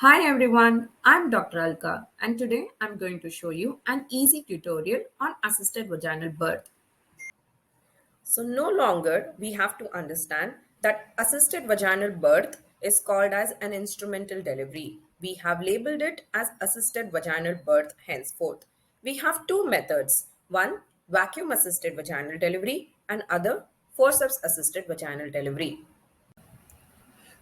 Hi everyone, I'm Dr. Alka and today I'm going to show you an easy tutorial on assisted vaginal birth. So no longer we have to understand that assisted vaginal birth is called as an instrumental delivery. We have labeled it as assisted vaginal birth henceforth. We have two methods. One, vacuum assisted vaginal delivery and other, forceps assisted vaginal delivery.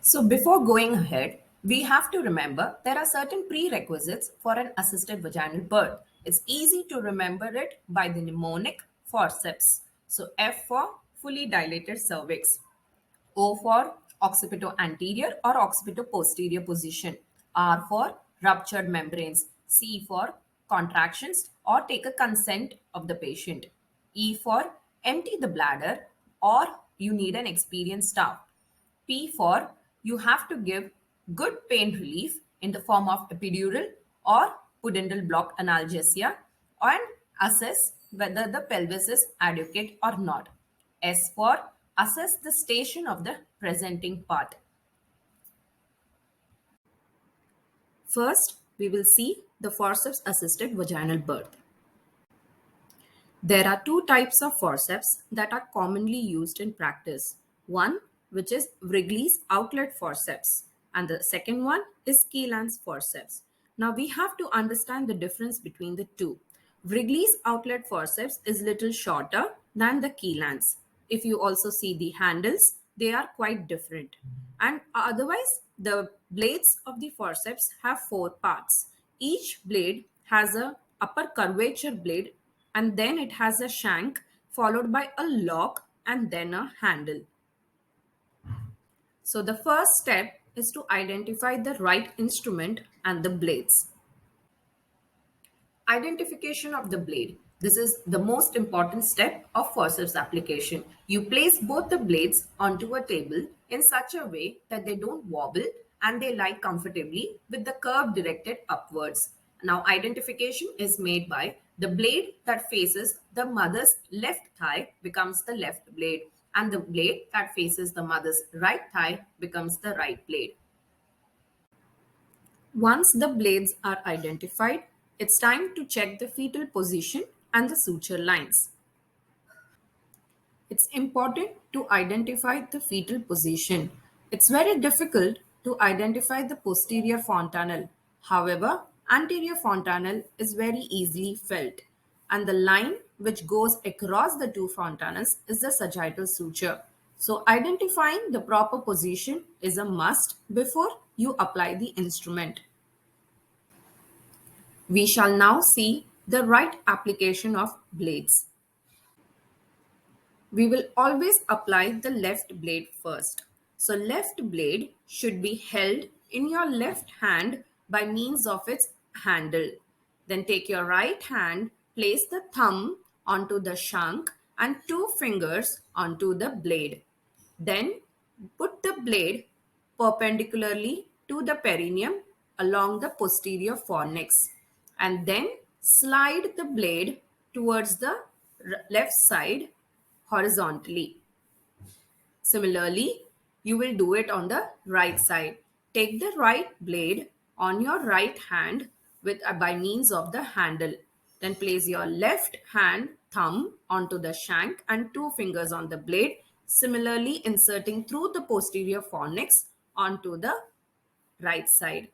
So before going ahead, we have to remember there are certain prerequisites for an assisted vaginal birth. It's easy to remember it by the mnemonic forceps. So F for fully dilated cervix, O for occipito anterior or occipito posterior position, R for ruptured membranes, C for contractions or take a consent of the patient, E for empty the bladder or you need an experienced staff, P for you have to give good pain relief in the form of epidural or pudendal block analgesia and assess whether the pelvis is adequate or not. S for assess the station of the presenting part. First, we will see the forceps assisted vaginal birth. There are two types of forceps that are commonly used in practice. One, which is Wrigley's outlet forceps, and the second one is Keelan's forceps. Now we have to understand the difference between the two. Wrigley's outlet forceps is little shorter than the Keelan's. If you also see the handles, they are quite different. And otherwise, the blades of the forceps have four parts. Each blade has a upper curvature blade and then it has a shank followed by a lock and then a handle. So the first step is to identify the right instrument and the blades. Identification of the blade. This is the most important step of forceps application. You place both the blades onto a table in such a way that they don't wobble and they lie comfortably with the curve directed upwards. Now, identification is made by the blade that faces the mother's left thigh becomes the left blade, and the blade that faces the mother's right thigh becomes the right blade. Once the blades are identified, it's time to check the fetal position and the suture lines. It's important to identify the fetal position. It's very difficult to identify the posterior fontanelle. However, anterior fontanelle is very easily felt, and the line which goes across the two fontanelles is the sagittal suture. So, identifying the proper position is a must before you apply the instrument. We shall now see the right application of blades. We will always apply the left blade first. So left blade should be held in your left hand by means of its handle. Then take your right hand, place the thumb onto the shank and two fingers onto the blade. Then put the blade perpendicularly to the perineum along the posterior fornix and then slide the blade towards the left side horizontally. Similarly, you will do it on the right side. Take the right blade on your right hand with by means of the handle. Then place your left hand thumb onto the shank and two fingers on the blade, similarly inserting through the posterior fornix onto the right side.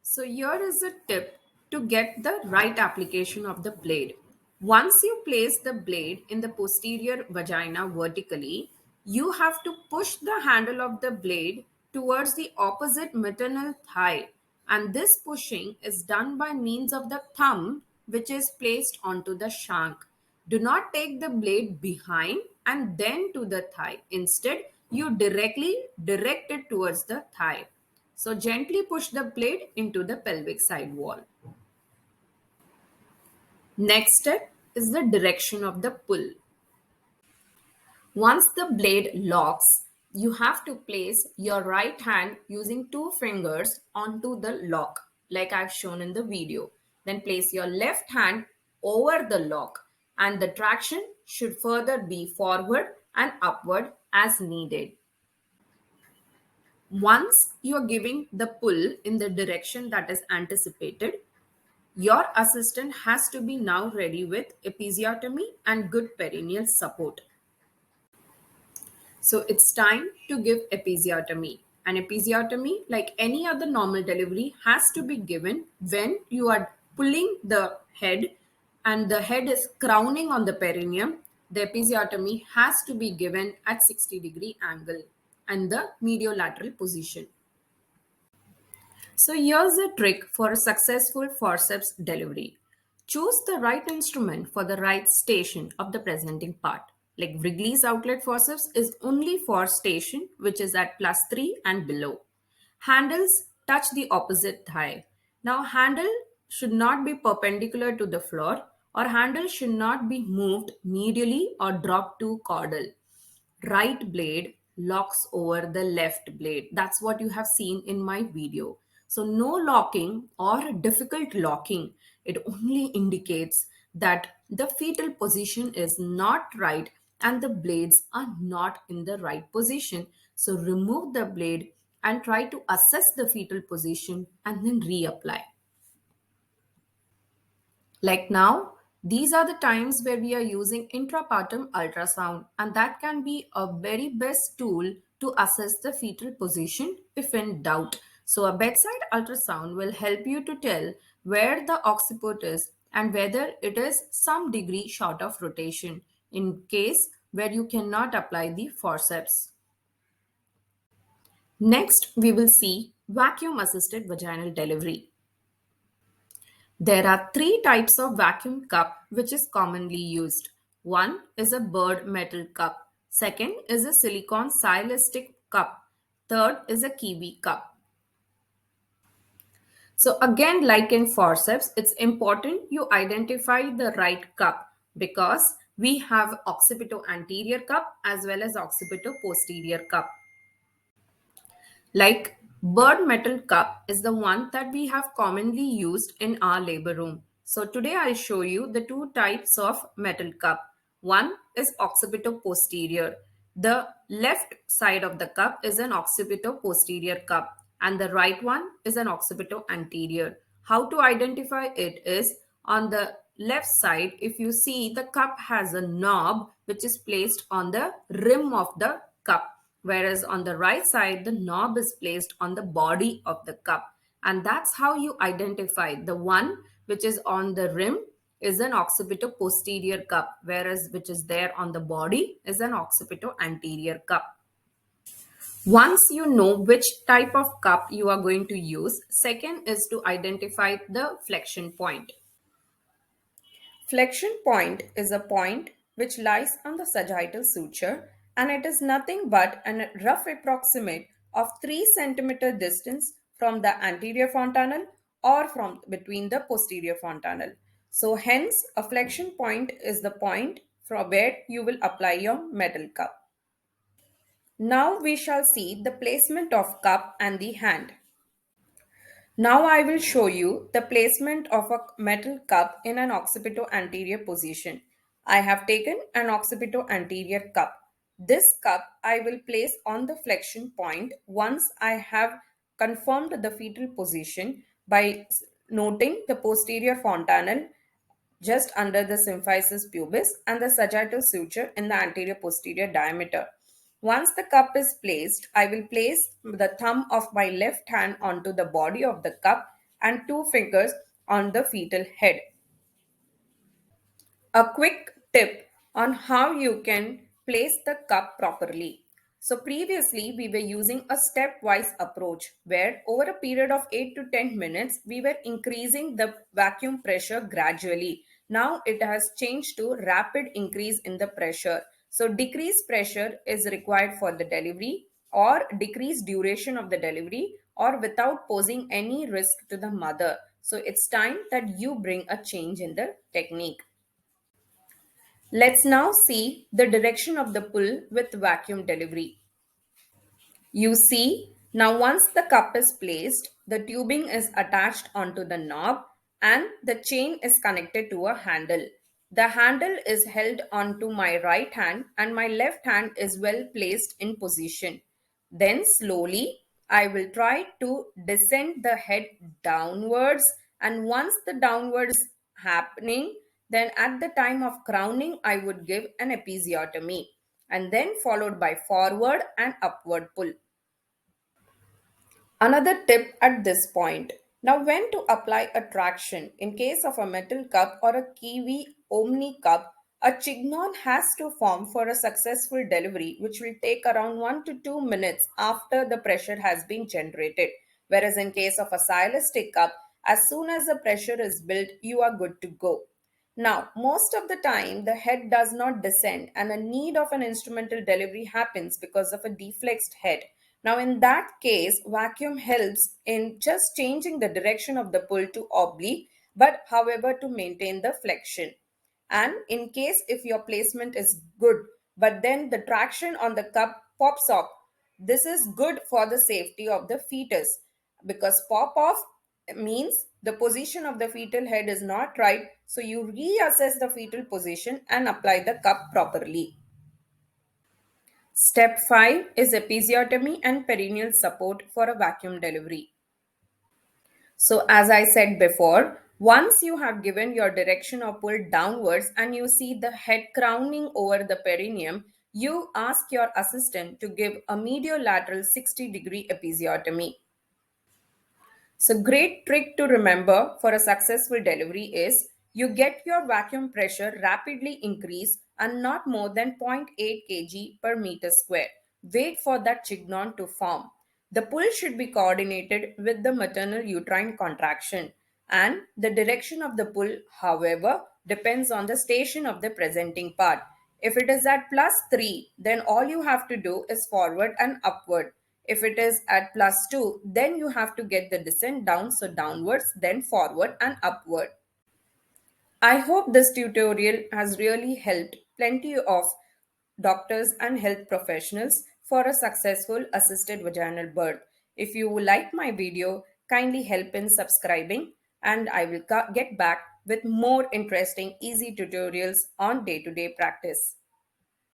So here is a tip to get the right application of the blade. Once you place the blade in the posterior vagina vertically, you have to push the handle of the blade towards the opposite maternal thigh. And this pushing is done by means of the thumb which is placed onto the shank. Do not take the blade behind and then to the thigh. Instead, you directly direct it towards the thigh. So gently push the blade into the pelvic side wall. Next step is the direction of the pull. Once the blade locks, you have to place your right hand using two fingers onto the lock, like I've shown in the video. Then place your left hand over the lock and the traction should further be forward and upward as needed. Once you are giving the pull in the direction that is anticipated, your assistant has to be now ready with episiotomy and good perineal support. So it's time to give episiotomy. An episiotomy, like any other normal delivery, has to be given when you are pulling the head and the head is crowning on the perineum. The episiotomy has to be given at 60-degree angle and the mediolateral position. So here's a trick for a successful forceps delivery. Choose the right instrument for the right station of the presenting part. Like Wrigley's outlet forceps is only for station which is at +3 and below. Handles touch the opposite thigh. Now handle should not be perpendicular to the floor or handle should not be moved medially or dropped to caudal. Right blade locks over the left blade. That's what you have seen in my video. So no locking or difficult locking. It only indicates that the fetal position is not right and the blades are not in the right position. So remove the blade and try to assess the fetal position and then reapply. Like now, these are the times where we are using intrapartum ultrasound, and that can be a very best tool to assess the fetal position if in doubt. So, a bedside ultrasound will help you to tell where the occiput is and whether it is some degree short of rotation in case where you cannot apply the forceps. Next, we will see vacuum assisted vaginal delivery. There are three types of vacuum cup which is commonly used. One is a bird metal cup. Second is a silicone stylistic cup. Third is a kiwi cup. So again, like in forceps, it's important you identify the right cup because we have occipito-anterior cup as well as occipito-posterior cup. Like bird metal cup is the one that we have commonly used in our labor room. So today I'll show you the two types of metal cup. One is occipito-posterior. The left side of the cup is an occipito-posterior cup and the right one is an occipito-anterior. How to identify it is on the left side, if you see the cup has a knob which is placed on the rim of the cup, whereas on the right side the knob is placed on the body of the cup, and that's how you identify the one which is on the rim is an occipito posterior cup, whereas which is there on the body is an occipito anterior cup. Once you know which type of cup you are going to use, second is to identify the flexion point. Flexion point is a point which lies on the sagittal suture, and it is nothing but a rough approximate of 3 centimeter distance from the anterior fontanel or from between the posterior fontanel. So hence a flexion point is the point from where you will apply your metal cup. Now we shall see the placement of cup and the hand. Now I will show you the placement of a metal cup in an occipito-anterior position. I have taken an occipito-anterior cup. This cup I will place on the flexion point once I have confirmed the fetal position by noting the posterior fontanel just under the symphysis pubis and the sagittal suture in the anterior posterior diameter. Once the cup is placed, I will place the thumb of my left hand onto the body of the cup and two fingers on the fetal head. A quick tip on how you can place the cup properly. So previously we were using a stepwise approach where over a period of 8 to 10 minutes we were increasing the vacuum pressure gradually. Now it has changed to rapid increase in the pressure. So decreased pressure is required for the delivery or decreased duration of the delivery or without posing any risk to the mother. So it's time that you bring a change in the technique. Let's now see the direction of the pull with vacuum delivery. You see, now once the cup is placed, the tubing is attached onto the knob and the chain is connected to a handle. The handle is held onto my right hand and my left hand is well placed in position. Then slowly, I will try to descend the head downwards, and once the downwards happening, then at the time of crowning, I would give an episiotomy, and then followed by forward and upward pull. Another tip at this point. Now, when to apply a traction? In case of a metal cup or a kiwi omni cup, a chignon has to form for a successful delivery, which will take around 1 to 2 minutes after the pressure has been generated. Whereas in case of a stylistic cup, as soon as the pressure is built, you are good to go. Now, most of the time, the head does not descend, and a need of an instrumental delivery happens because of a deflexed head. Now, in that case, vacuum helps in just changing the direction of the pull to oblique, but however, to maintain the flexion. And in case if your placement is good, but then the traction on the cup pops off, this is good for the safety of the fetus, because pop off means the position of the fetal head is not right, so you reassess the fetal position and apply the cup properly. Step 5 is episiotomy and perineal support for a vacuum delivery. So, as I said before, once you have given your direction of pull downwards and you see the head crowning over the perineum, you ask your assistant to give a mediolateral 60-degree episiotomy. So, great trick to remember for a successful delivery is you get your vacuum pressure rapidly increase and not more than 0.8 kg per meter square. Wait for that chignon to form. The pull should be coordinated with the maternal uterine contraction, and the direction of the pull, however, depends on the station of the presenting part. If it is at +3, then all you have to do is forward and upward. If it is at +2, then you have to get the descent down, so downwards, then forward and upward. I hope this tutorial has really helped plenty of doctors and health professionals for a successful assisted vaginal birth. If you like my video, kindly help in subscribing, and I will get back with more interesting easy tutorials on day-to-day practice.